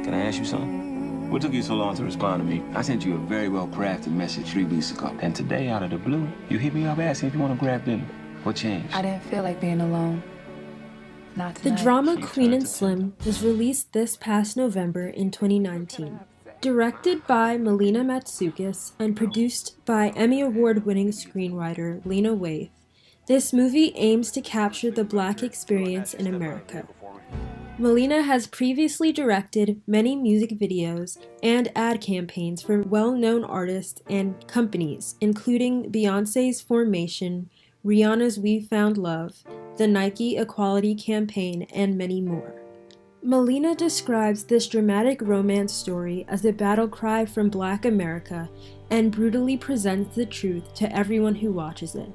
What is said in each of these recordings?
Can I ask you something? What took you so long to respond to me? I sent you a very well-crafted message 3 weeks ago. And today, out of the blue, you hit me up asking if you want to grab dinner. What changed? I didn't feel like being alone. Not The tonight. drama Queen and Slim was released this past November in 2019. Directed by Melina Matsoukas and produced by Emmy Award-winning screenwriter Lena Waithe, this movie aims to capture the Black experience in America. Melina has previously directed many music videos and ad campaigns for well-known artists and companies, including Beyoncé's Formation, Rihanna's We Found Love, the Nike Equality Campaign, and many more. Melina describes this dramatic romance story as a battle cry from Black America and brutally presents the truth to everyone who watches it.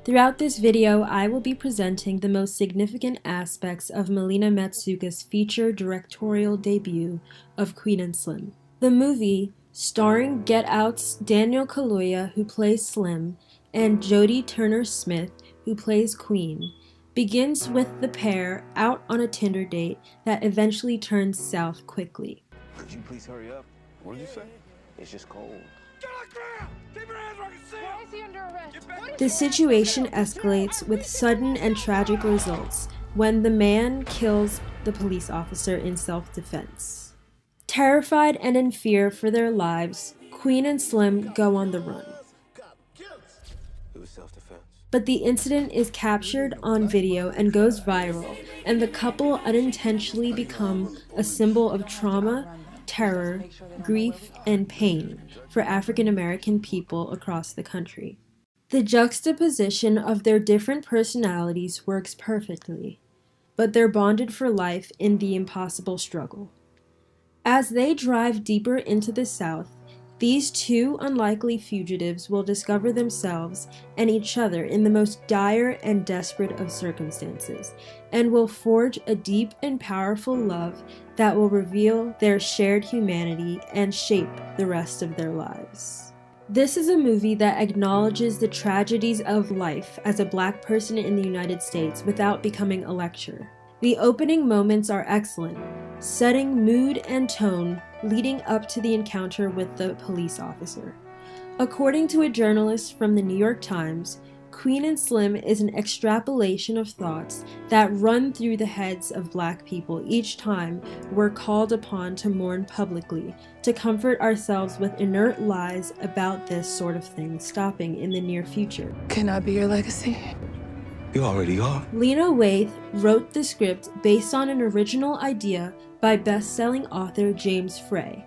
Throughout this video, I will be presenting the most significant aspects of Melina Matsoukas' feature directorial debut of Queen and Slim. The movie, starring Get Out's Daniel Kaluuya, who plays Slim, and Jodie Turner-Smith, who plays Queen, begins with the pair out on a Tinder date that eventually turns south quickly. Could you please hurry up? What did you say? It's just cold. Get on the ground! Keep your hands where I can see Why is he under arrest? The situation escalates with sudden and tragic results when the man kills the police officer in self-defense. Terrified and in fear for their lives, Queen and Slim go on the run. It was self-defense. But the incident is captured on video and goes viral, and the couple unintentionally become a symbol of trauma, terror, grief, and pain for African American people across the country. The juxtaposition of their different personalities works perfectly, but they're bonded for life in the impossible struggle. As they drive deeper into the South, these two unlikely fugitives will discover themselves and each other in the most dire and desperate of circumstances, and will forge a deep and powerful love that will reveal their shared humanity and shape the rest of their lives. This is a movie that acknowledges the tragedies of life as a Black person in the United States without becoming a lecture. The opening moments are excellent, setting mood and tone leading up to the encounter with the police officer. According to a journalist from the New York Times, Queen and Slim is an extrapolation of thoughts that run through the heads of Black people each time we're called upon to mourn publicly, to comfort ourselves with inert lies about this sort of thing stopping in the near future. Can I be your legacy? You already are. Lena Waithe wrote the script based on an original idea by best-selling author James Frey.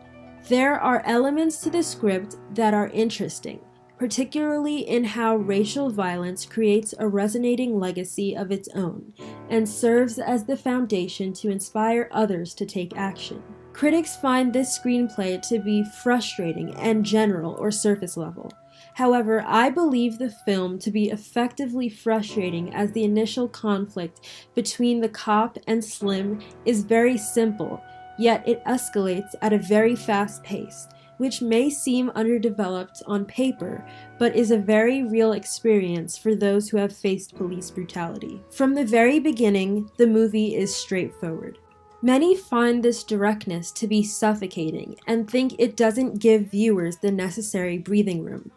There are elements to the script that are interesting, particularly in how racial violence creates a resonating legacy of its own and serves as the foundation to inspire others to take action. Critics find this screenplay to be frustrating and general or surface level. However, I believe the film to be effectively frustrating as the initial conflict between the cop and Slim is very simple, yet it escalates at a very fast pace, which may seem underdeveloped on paper, but is a very real experience for those who have faced police brutality. From the very beginning, the movie is straightforward. Many find this directness to be suffocating and think it doesn't give viewers the necessary breathing room.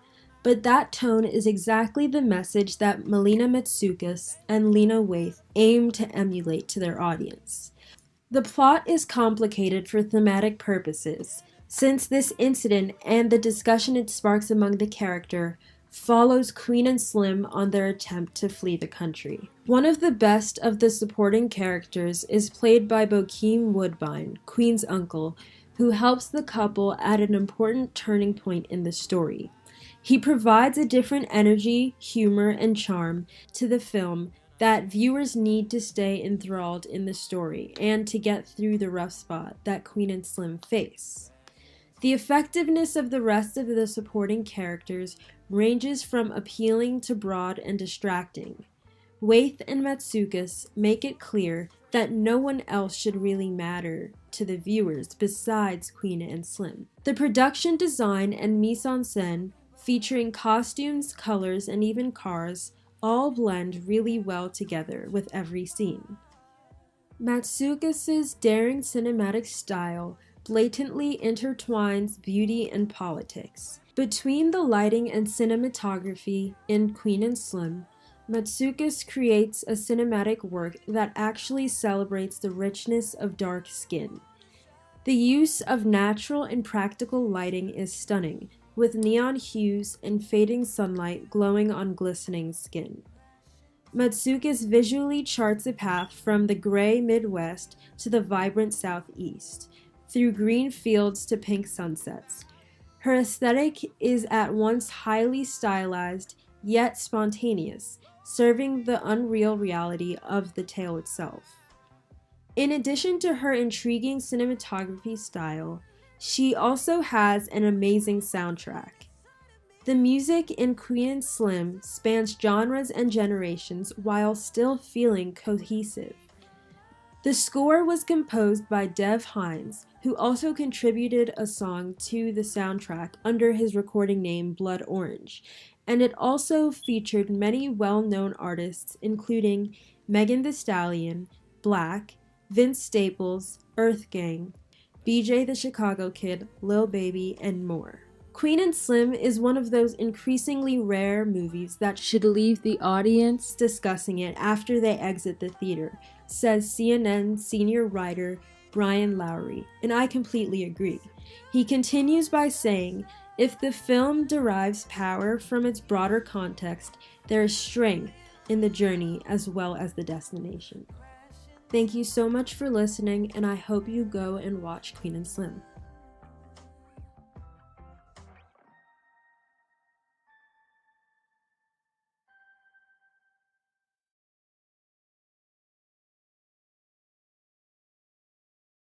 But that tone is exactly the message that Melina Matsoukas and Lena Waithe aim to emulate to their audience. The plot is complicated for thematic purposes, since this incident and the discussion it sparks among the character follows Queen and Slim on their attempt to flee the country. One of the best of the supporting characters is played by Bokeem Woodbine, Queen's uncle, who helps the couple at an important turning point in the story. He provides a different energy, humor, and charm to the film that viewers need to stay enthralled in the story and to get through the rough spot that Queen and Slim face. The effectiveness of the rest of the supporting characters ranges from appealing to broad and distracting. Waithe and Matsoukas make it clear that no one else should really matter to the viewers besides Queen and Slim. The production design and mise-en-scène, featuring costumes, colors, and even cars, all blend really well together with every scene. Matsukis's daring cinematic style blatantly intertwines beauty and politics. Between the lighting and cinematography in Queen and Slim, Matsukis creates a cinematic work that actually celebrates the richness of dark skin. The use of natural and practical lighting is stunning, with neon hues and fading sunlight glowing on glistening skin. Matsukis visually charts a path from the gray Midwest to the vibrant Southeast, through green fields to pink sunsets. Her aesthetic is at once highly stylized, yet spontaneous, serving the unreal reality of the tale itself. In addition to her intriguing cinematography style, she also has an amazing soundtrack. The music in Queen and Slim spans genres and generations while still feeling cohesive. The score was composed by Dev Hynes, who also contributed a song to the soundtrack under his recording name Blood Orange, and it also featured many well-known artists including Megan Thee Stallion, Black, Vince Staples, Earth Gang, BJ the Chicago Kid, Lil Baby, and more. Queen and Slim is one of those increasingly rare movies that should leave the audience discussing it after they exit the theater, says CNN senior writer Brian Lowry, and I completely agree. He continues by saying, if the film derives power from its broader context, there is strength in the journey as well as the destination. Thank you so much for listening, and I hope you go and watch Queen and Slim.